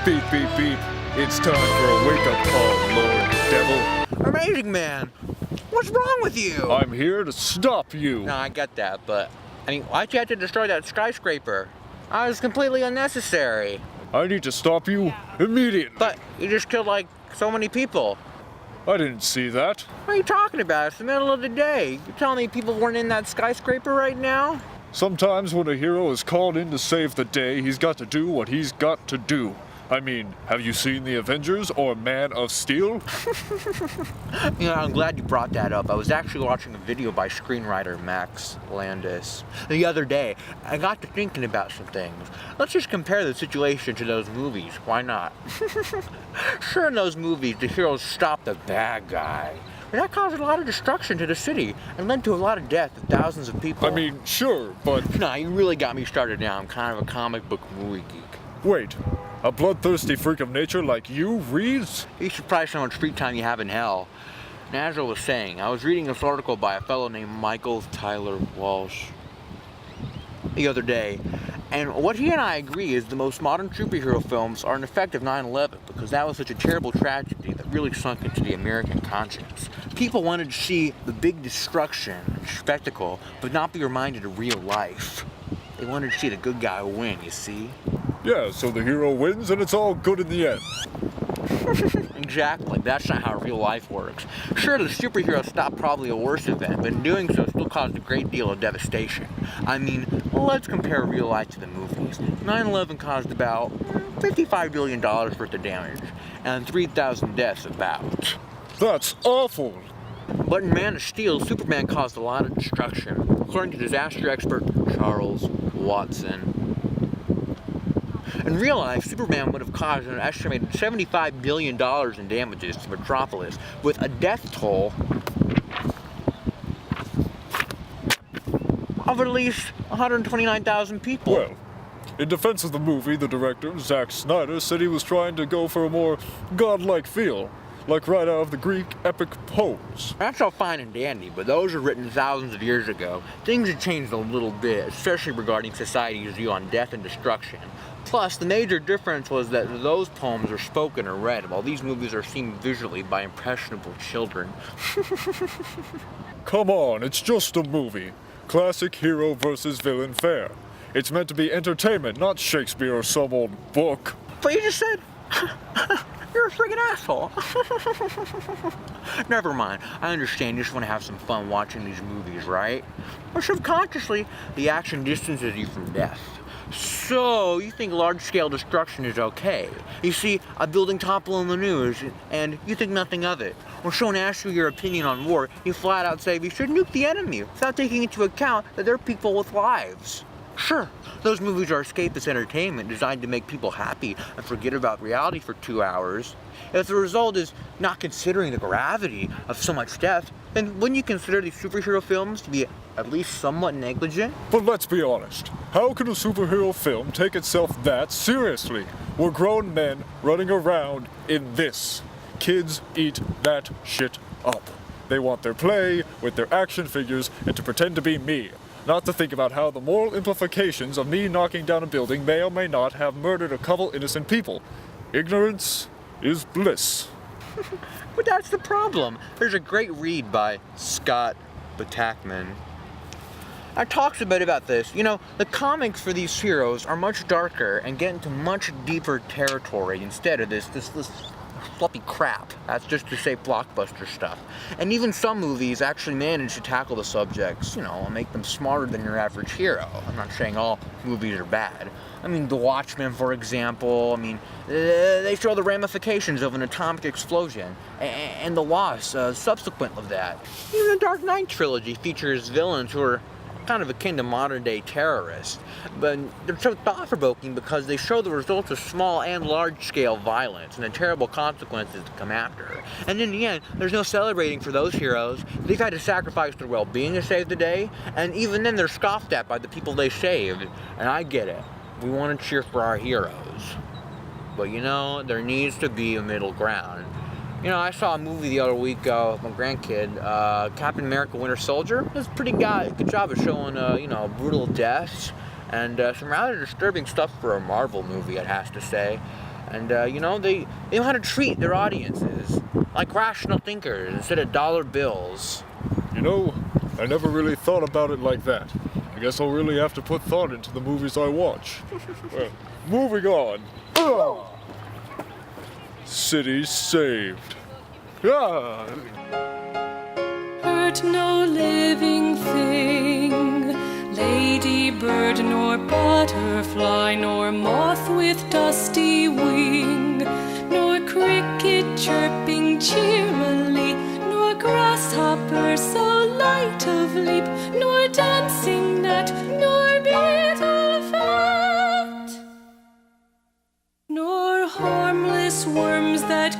Beep, beep, beep. It's time for a wake-up call, Lord Devil. Amazing Man! What's wrong with you? I'm here to stop you. No, I get that, but, why'd you have to destroy that skyscraper? It was completely unnecessary. I need to stop you immediately. But you just killed, so many people. I didn't see that. What are you talking about? It's the middle of the day. You're telling me people weren't in that skyscraper right now? Sometimes when a hero is called in to save the day, he's got to do what he's got to do. I mean, have you seen The Avengers or Man of Steel? I'm glad you brought that up. I was actually watching a video by screenwriter Max Landis the other day. I got to thinking about some things. Let's just compare the situation to those movies. Why not? Sure, in those movies, the heroes stopped the bad guy. But that caused a lot of destruction to the city and led to a lot of death of thousands of people. I mean, sure, but... No, you really got me started now. I'm kind of a comic book movie geek. Wait, a bloodthirsty freak of nature like you reads? You should surprised how much free time you have in hell. And as I was saying, I was reading this article by a fellow named Michael Tyler Walsh the other day, and what he and I agree is the most modern superhero films are an effect of 9/11 because that was such a terrible tragedy that really sunk into the American conscience. People wanted to see the big destruction and spectacle, but not be reminded of real life. They wanted to see the good guy win, you see? Yeah, so the hero wins and it's all good in the end. Exactly, that's not how real life works. Sure, the superhero stopped probably a worse event, but in doing so still caused a great deal of devastation. Let's compare real life to the movies. 9/11 caused about $55 billion worth of damage, and 3,000 deaths about. That's awful! But in Man of Steel, Superman caused a lot of destruction, according to disaster expert Charles Watson. In real life, Superman would have caused an estimated $75 billion in damages to Metropolis, with a death toll of at least 129,000 people. Well, in defense of the movie, the director, Zack Snyder, said he was trying to go for a more godlike feel, like right out of the Greek epic poems. That's all fine and dandy, but those were written thousands of years ago. Things have changed a little bit, especially regarding society's view on death and destruction. Plus, the major difference was that those poems are spoken or read, while these movies are seen visually by impressionable children. Come on, it's just a movie. Classic hero versus villain fare. It's meant to be entertainment, not Shakespeare or some old book. But you just said... You're a friggin' asshole. Never mind. I understand you just want to have some fun watching these movies, right? Or subconsciously, the action distances you from death. So, you think large-scale destruction is okay. You see a building topple in the news, and you think nothing of it. When someone asks you your opinion on war, you flat out say we should nuke the enemy, without taking into account that they're people with lives. Sure, those movies are escapist entertainment designed to make people happy and forget about reality for 2 hours. If the result is not considering the gravity of so much death, then wouldn't you consider these superhero films to be at least somewhat negligent? But let's be honest, how can a superhero film take itself that seriously? We're grown men running around in this. Kids eat that shit up. They want their play with their action figures and to pretend to be me. Not to think about how the moral implications of me knocking down a building may or may not have murdered a couple innocent people. Ignorance is bliss. But that's the problem. There's a great read by Scott Batackman that talks a bit about this. The comics for these heroes are much darker and get into much deeper territory instead of this fluffy crap. That's just to say blockbuster stuff. And even some movies actually manage to tackle the subjects, and make them smarter than your average hero. I'm not saying all movies are bad. The Watchmen, for example, they show the ramifications of an atomic explosion and the loss subsequent of that. Even the Dark Knight trilogy features villains who are kind of akin to modern-day terrorists, but they're so thought-provoking because they show the results of small and large-scale violence and the terrible consequences to come after. And in the end, there's no celebrating for those heroes. They've had to sacrifice their well-being to save the day, and even then they're scoffed at by the people they saved. And I get it. We want to cheer for our heroes. But there needs to be a middle ground. I saw a movie the other week with my grandkid, Captain America Winter Soldier. It was a pretty good job of showing, brutal deaths and some rather disturbing stuff for a Marvel movie, I'd have to say. And, they know how to treat their audiences like rational thinkers instead of dollar bills. You know, I never really thought about it like that. I guess I'll really have to put thought into the movies I watch. Well, moving on. City saved. Hurt no living thing, ladybird nor butterfly, nor moth with dusty wing, nor cricket chirping cheerily, nor grasshopper so light of leap, nor dancing gnat, nor beetle fat, nor harmless worms that